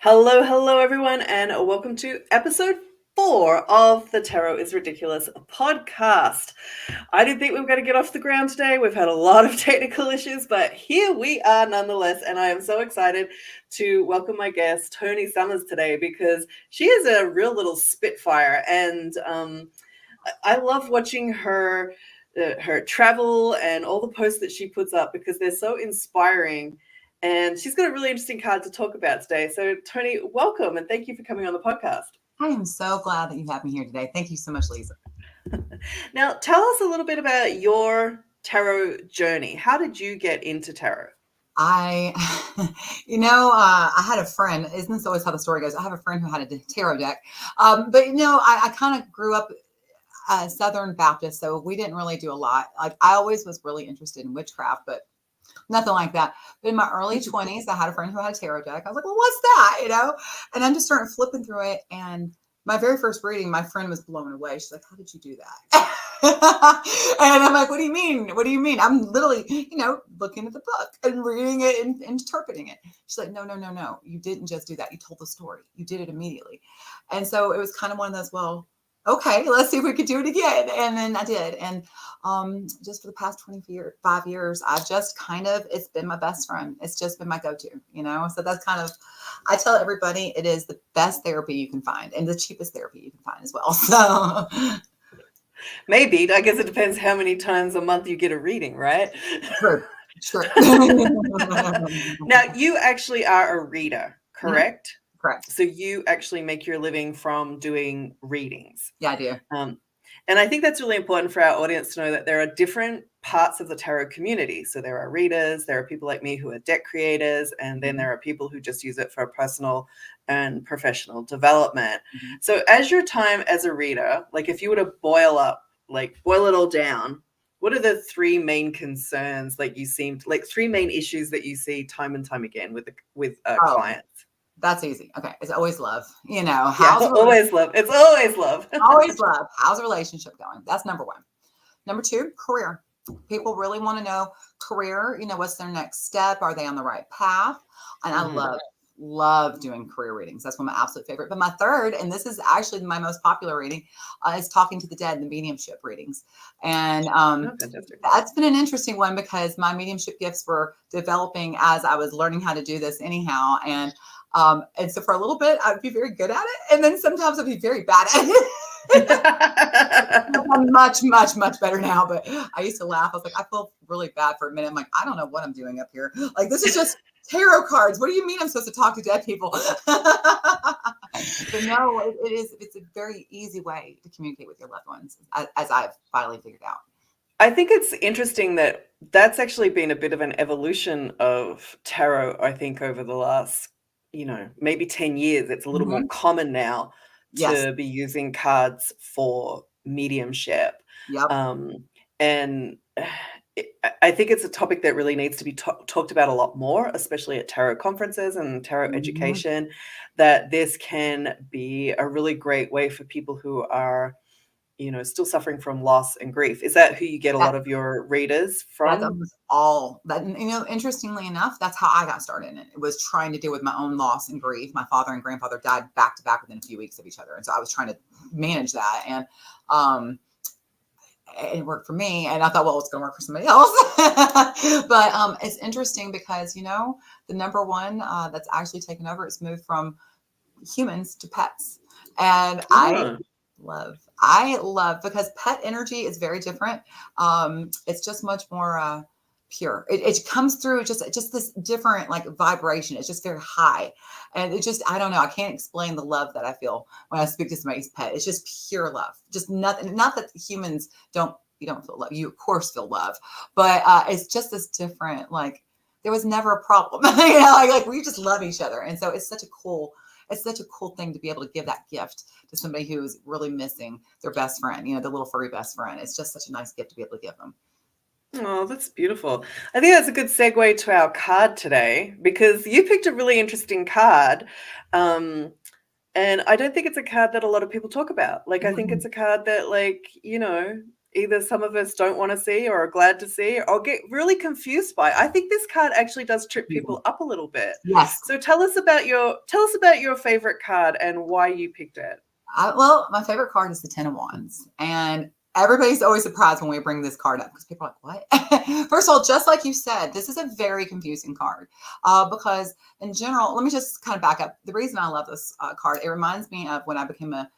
Hello, hello, everyone, and welcome to episode 4 of the Tarot is Ridiculous podcast. I didn't think we were going to get off the ground today. We've had a lot of technical issues, but here we are nonetheless, and I am so excited to welcome my guest, Toni Summers, today because she is a real little spitfire, and I love watching her travel and all the posts that she puts up because they're so inspiring. And she's got a really interesting card to talk about today. So, Toni, welcome and thank you for coming on the podcast. I am so glad that you have me here today. Thank you so much, Leeza. Now, tell us a little bit about your tarot journey. How did you get into tarot? I had a friend. Isn't this always how the story goes? I have a friend who had a tarot deck. I kind of grew up Southern Baptist, so we didn't really do a lot. Like I always was really interested in witchcraft, but nothing like that. But in my early 20s, I had a friend who had a tarot deck. I was like, well, what's that? And I'm just starting flipping through it. And my very first reading, my friend was blown away. She's like, how did you do that? And I'm like, what do you mean? What do you mean? I'm literally, looking at the book and reading it and interpreting it. She's like, no. You didn't just do that. You told the story. You did it immediately. And so it was kind of one of those, well, okay, let's see if we could do it again. And then I did. And just for the past 25 years, I've just it's been my best friend. It's just been my go-to, So that's I tell everybody it is the best therapy you can find and the cheapest therapy you can find as well. So maybe, I guess it depends how many times a month you get a reading, right? True. Now, you actually are a reader, correct? Mm-hmm. Correct. So you actually make your living from doing readings. Yeah, I do. And I think that's really important for our audience to know that there are different parts of the tarot community. So there are readers, there are people like me who are deck creators, and then there are people who just use it for personal and professional development. Mm-hmm. So as your time as a reader, like if you were to boil it all down, what are the three main concerns three main issues that you see time and time again with clients? That's easy. Okay. It's always love. Always love. It's always love. Always love. How's the relationship going? That's number one. Number two, career. People really want to know career. What's their next step? Are they on the right path? And I love doing career readings. That's one of my absolute favorite. But my third, and this is actually my most popular reading, is talking to the dead, the mediumship readings. And that's been an interesting one because my mediumship gifts were developing as I was learning how to do this anyhow. And so for a little bit, I'd be very good at it. And then sometimes I'd be very bad at it. I'm much, much, much better now. But I used to laugh. I was like, I feel really bad for a minute. I'm like, I don't know what I'm doing up here. Like, this is just tarot cards. What do you mean I'm supposed to talk to dead people? But no, it's a very easy way to communicate with your loved ones, as I've finally figured out. I think it's interesting that that's actually been a bit of an evolution of tarot, I think, over the last maybe 10 years. It's a little more common now to be using cards for mediumship. Yep. And I think it's a topic that really needs to be talked about a lot more, especially at tarot conferences and tarot education, that this can be a really great way for people who are still suffering from loss and grief. Is that who you get a lot of your readers from? That's almost all that. Interestingly enough, that's how I got started in it. It was trying to deal with my own loss and grief. My father and grandfather died back to back within a few weeks of each other. And so I was trying to manage that. And it worked for me. And I thought, well, it's going to work for somebody else. But it's interesting because, the number one that's actually taken over, it's moved from humans to pets. And I love because pet energy is very different. It's just much more pure. It comes through just this different vibration. It's just very high. And it just, I don't know. I can't explain the love that I feel when I speak to somebody's pet. It's just pure love. Just nothing, not that humans you don't feel love. You of course feel love, but it's just this different, there was never a problem. We just love each other. And so it's such a cool thing to be able to give that gift to somebody who's really missing their best friend, the little furry best friend. It's just such a nice gift to be able to give them. Oh, that's beautiful. I think that's a good segue to our card today because you picked a really interesting card. And I don't think it's a card that a lot of people talk about. I think it's a card that either some of us don't want to see or are glad to see or get really confused by. I think this card actually does trip people up a little bit. Yes. So tell us about your favorite card and why you picked it. Well, my favorite card is the Ten of Wands, and everybody's always surprised when we bring this card up because people are like, what? First of all, just like you said, this is a very confusing card because in general, let me just kind of back up. The reason I love this card, it reminds me of when I became a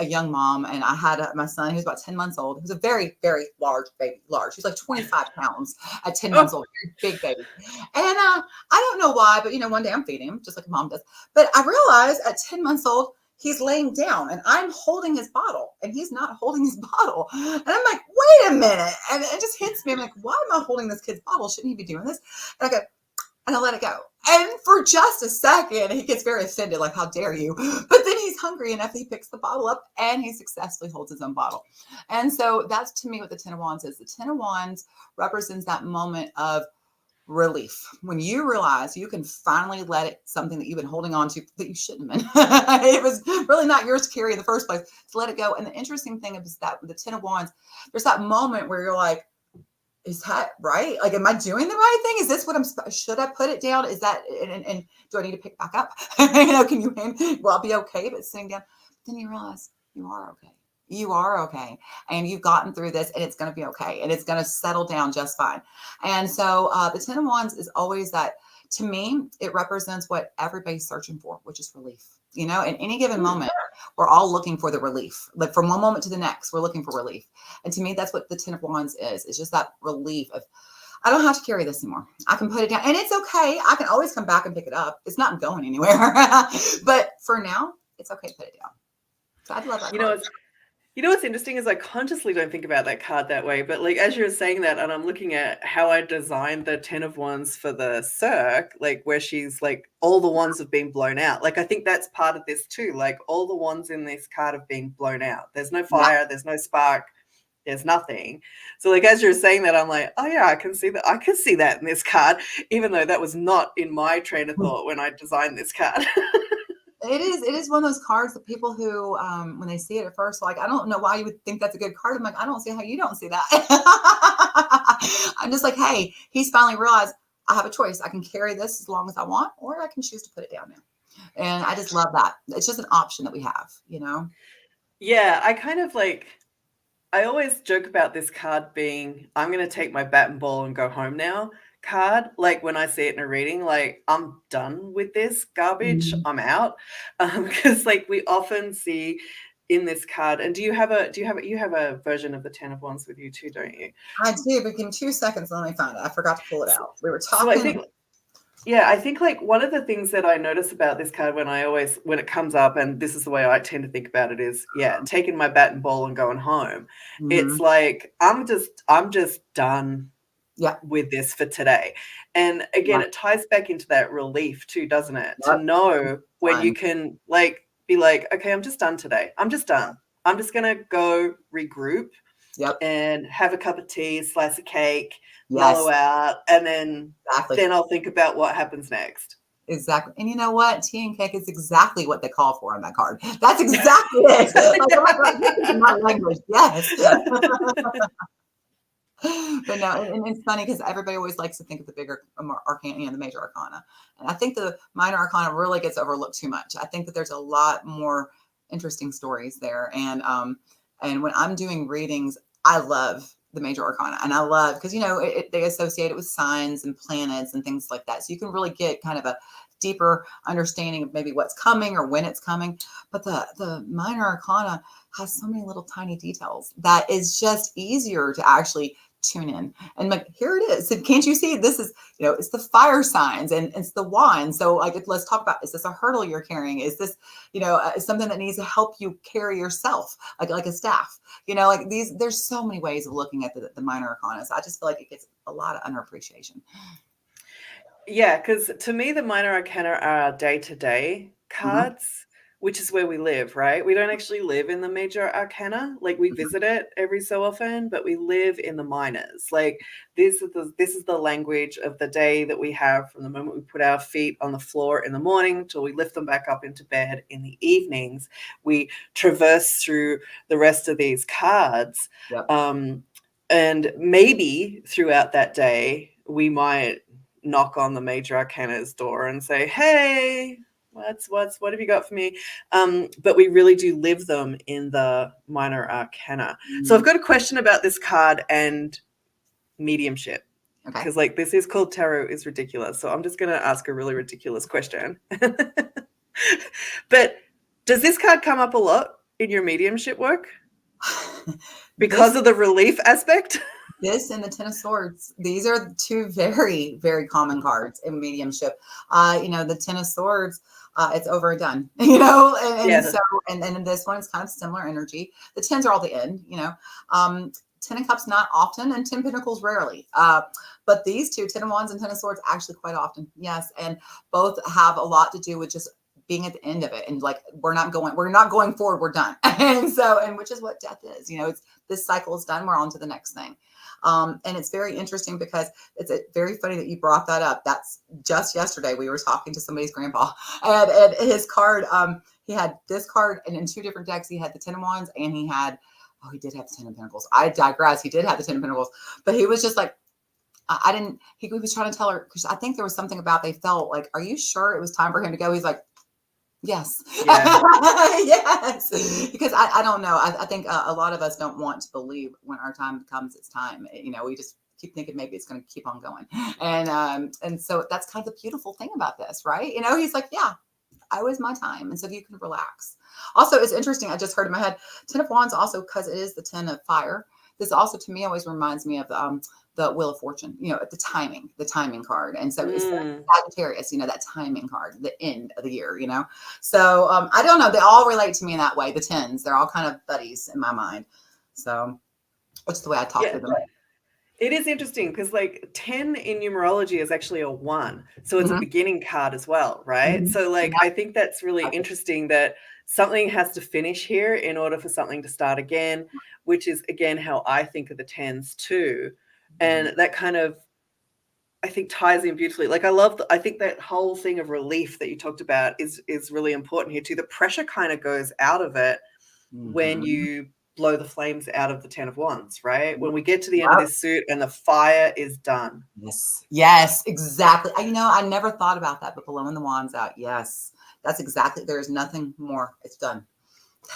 young mom, and I had my son who was about 10 months old. He was a very, very large baby, large. He's like 25 pounds at 10 months old, big baby. And I don't know why, but one day I'm feeding him just like a mom does. But I realized at 10 months old, he's laying down and I'm holding his bottle and he's not holding his bottle. And I'm like, wait a minute. And it just hits me. I'm like, why am I holding this kid's bottle? Shouldn't he be doing this? And I go, and I let it go. And for just a second, he gets very offended, like, how dare you? But then he's hungry enough, he picks the bottle up and he successfully holds his own bottle. And so that's to me what the Ten of Wands is. The Ten of Wands represents that moment of relief when you realize you can finally let it, something that you've been holding on to that you shouldn't have been. It was really not yours to carry in the first place, to let it go. And the interesting thing is that with the Ten of Wands, there's that moment where you're like, is that right? Like, am I doing the right thing? Is this what should I put it down? Is that, and do I need to pick back up? Can you, will I be okay if it's sitting down? Then you realize you are okay. You are okay. And you've gotten through this and it's going to be okay. And it's going to settle down just fine. And so the Ten of Wands is always that, to me, it represents what everybody's searching for, which is relief. In any given moment, we're all looking for the relief. Like from one moment to the next, we're looking for relief. And to me, that's what the Ten of Wands is. It's just that relief of, I don't have to carry this anymore. I can put it down and it's okay. I can always come back and pick it up. It's not going anywhere. But for now, it's okay to put it down. So I love that card. What's interesting is I consciously don't think about that card that way, but like as you're saying that, and I'm looking at how I designed the Ten of Wands for the Cirque, like where she's like all the wands have been blown out. Like I think that's part of this too. Like all the wands in this card have been blown out. There's no fire, there's no spark, there's nothing. So like as you're saying that, I'm like, oh yeah, I can see that. I can see that in this card, even though that was not in my train of thought when I designed this card. It is one of those cards that people who, when they see it at first, like, I don't know why you would think that's a good card. I'm like, I don't see how you don't see that. I'm just like, hey, he's finally realized I have a choice. I can carry this as long as I want, or I can choose to put it down now. And I just love that. It's just an option that we have, Yeah, I kind of like, I always joke about this card being, I'm going to take my bat and ball and go home now card. Like when I see it in a reading, like I'm done with this garbage. I'm out. Because like we often see in this card, and you have a version of the Ten of Wands with you too, don't you? I do, but give me 2 seconds. Let me find it. I forgot to pull it out. We were talking. So I think like one of the things that I notice about this card when it comes up, and this is the way I tend to think about it, is taking my bat and ball and going home. It's like I'm just done with this for today. And again, it ties back into that relief too, doesn't it? To know when you can like be like, okay, I'm just done today. I'm just done. I'm just gonna go regroup and have a cup of tea, slice of cake, mellow out, and then I'll think about what happens next. Exactly. And you know what? Tea and cake is exactly what they call for on that card. That's exactly it. Like, oh my God, this is my language. Yes. But no, and it's funny because everybody always likes to think of the bigger arcana, the major arcana. And I think the minor arcana really gets overlooked too much. I think that there's a lot more interesting stories there. And when I'm doing readings, I love the major arcana. And I love, because, they associate it with signs and planets and things like that. So you can really get kind of a deeper understanding of maybe what's coming or when it's coming. But the minor arcana has so many little tiny details that is just easier to actually tune in. And like, here it is. And can't you see this is, it's the fire signs and it's the wand. So like, let's talk about, is this a hurdle you're carrying? Is this, something that needs to help you carry yourself, like a staff, like these, there's so many ways of looking at the minor arcana. So I just feel like it gets a lot of underappreciation. Yeah, because to me, the minor arcana are our day-to-day cards. which is where we live, right? We don't actually live in the major arcana. Like we visit it every so often, but we live in the minors. Like this is the language of the day that we have from the moment we put our feet on the floor in the morning till we lift them back up into bed in the evenings. We traverse through the rest of these cards. Yep. And maybe throughout that day, we might knock on the major arcana's door and say, hey, what have you got for me? But we really do live them in the minor arcana. So I've got a question about this card and mediumship. Okay. Because like this is called Tarot is Ridiculous. So I'm just going to ask a really ridiculous question. But does this card come up a lot in your mediumship work? Because of the relief aspect? This and the Ten of Swords. These are two very, very common cards in mediumship. The Ten of Swords, it's over and done, and so, and then this one is kind of similar energy. The tens are all the end, Ten of Cups, not often, and 10 Pentacles rarely. But these two, Ten of Wands and Ten of Swords, actually quite often. Yes. And both have a lot to do with just being at the end of it. And like, we're not going forward, we're done. and which is what death is, it's this cycle is done. We're on to the next thing. And it's very interesting because it's very funny that you brought that up. That's just yesterday we were talking to somebody's grandpa and his card. He had this card, and in two different decks, he had the Ten of Wands and he did have the Ten of Pentacles. I digress. He did have the Ten of Pentacles, but he was just like, he was trying to tell her, because I think there was something about, they felt like, are you sure it was time for him to go? He's like, yes. Yeah. Yes. Because I don't know. I think a lot of us don't want to believe when our time comes, it's time. We just keep thinking maybe it's going to keep on going. And so that's kind of the beautiful thing about this, right? He's like, yeah, I was my time. And so you can relax. Also, it's interesting. I just heard in my head, Ten of Wands also, because it is the 10 of fire. This also, to me, always reminds me of the Wheel of Fortune, the timing card. And so it's Sagittarius, that timing card, the end of the year, So I don't know. They all relate to me in that way. The tens, they're all kind of buddies in my mind. So that's the way I talk to them. It is interesting because like 10 in numerology is actually a 1. So it's a beginning card as well, right? So like, I think that's really interesting that something has to finish here in order for something to start again, which is again how I think of the tens too. And that kind of, I think, ties in beautifully. Like I think that whole thing of relief that you talked about is really important here too. The pressure kind of goes out of it when you blow the flames out of the Ten of Wands, right? When we get to the end of this suit and the fire is done. Yes, exactly. I never thought about that, but blowing the wands out. Yes, that's exactly. There's nothing more. It's done.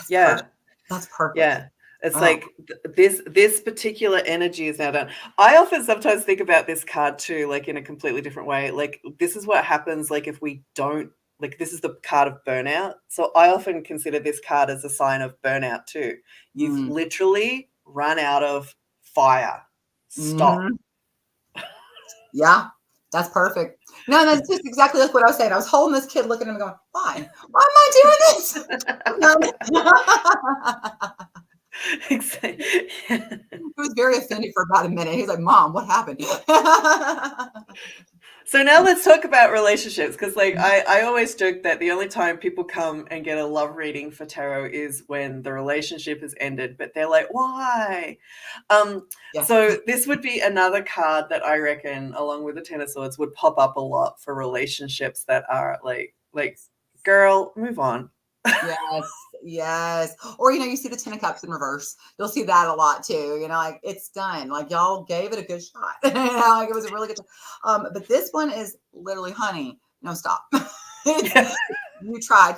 That's perfect. Yeah. It's like this particular energy is now done. I often sometimes think about this card too, like in a completely different way. Like this is what happens, like if we don't, like this is the card of burnout. So I often consider this card as a sign of burnout too. You've literally run out of fire. Stop. Yeah, that's perfect. No, that's just exactly like what I was saying. I was holding this kid, looking at him going, why? Why am I doing this? Exactly. He was very offended for about a minute. He's like, Mom, what happened? So now let's talk about relationships, because like I always joke that the only time people come and get a love reading for tarot is when the relationship has ended, but they're like, why? So this would be another card that I reckon, along with the Ten of Swords, would pop up a lot for relationships that are like girl, move on. Yes. Or, you see the Ten of Cups in reverse. You'll see that a lot too. Like it's done. Like y'all gave it a good shot. Like it was a really good shot. But this one is literally, honey, no, stop. You tried.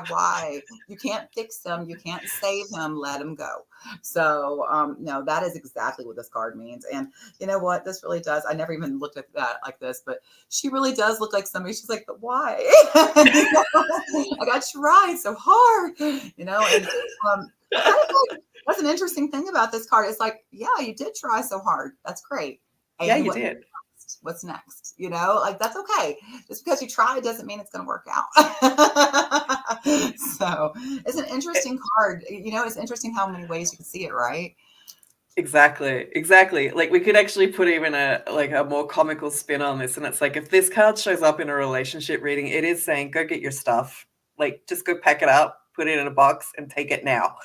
Why? You can't fix him. You can't save him. Let him go. So, no, that is exactly what this card means. And you know what? This really does. I never even looked at that like this, but she really does look like somebody. She's like, but why? I tried so hard, and that's an interesting thing about this card. It's like, yeah, you did try so hard. That's great. And yeah, you did. What's next? Like that's okay. Just because you try doesn't mean it's going to work out. So it's an interesting card. It's interesting how many ways you can see it, right? Exactly. Like we could actually put even a more comical spin on this, and it's like if this card shows up in a relationship reading, it is saying go get your stuff. Like, just go pack it up, put it in a box, and take it now.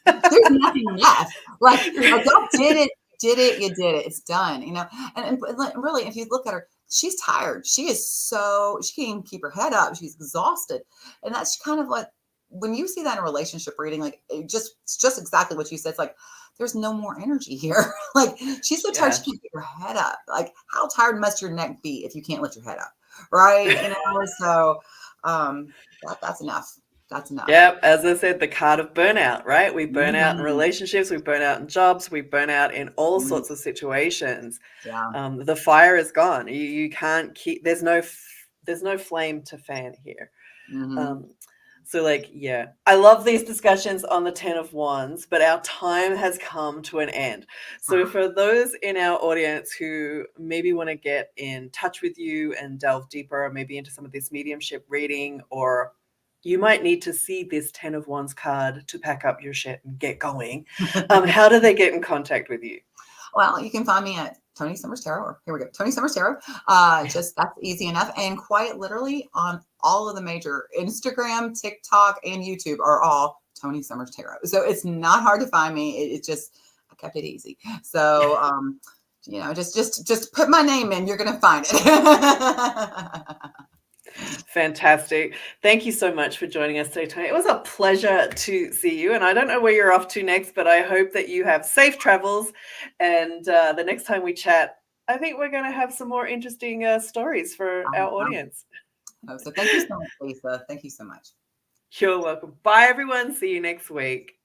There's nothing left. Like y'all did it, you did it. It's done, you know. And really, if you look at her, she's tired. She can't even keep her head up. She's exhausted. And that's kind of like when you see that in a relationship reading, like it's just exactly what you said. It's like there's no more energy here. Like she's so tired, she can't get her head up. Like how tired must your neck be if you can't lift your head up? Right. You know, so that's enough. That's enough. Yep, as I said, the card of burnout, right? We burn out in Mhm. relationships, we burn out in jobs, we burn out in all Mhm. sorts of situations. Yeah. The fire is gone. You can't keep. There's no flame to fan here. Mhm. So, like, yeah, I love these discussions on the 10 of Wands, but our time has come to an end. So, Ah. for those in our audience who maybe want to get in touch with you and delve deeper, maybe into some of this mediumship reading, or you might need to see this 10 of Wands card to pack up your shit and get going, how do they get in contact with you? Well, you can find me at Toni Summers Tarot, or here we go, Toni Summers Tarot. Just that's easy enough. And quite literally on all of the major Instagram, TikTok, and YouTube are all Toni Summers Tarot. So it's not hard to find me. It's just, I kept it easy. So, you know, just put my name in, you're going to find it. Fantastic. Thank you so much for joining us today, Toni. It was a pleasure to see you. And I don't know where you're off to next, but I hope that you have safe travels. And the next time we chat, I think we're going to have some more interesting stories for our audience. So thank you so much, Lisa. Thank you so much. You're welcome. Bye, everyone. See you next week.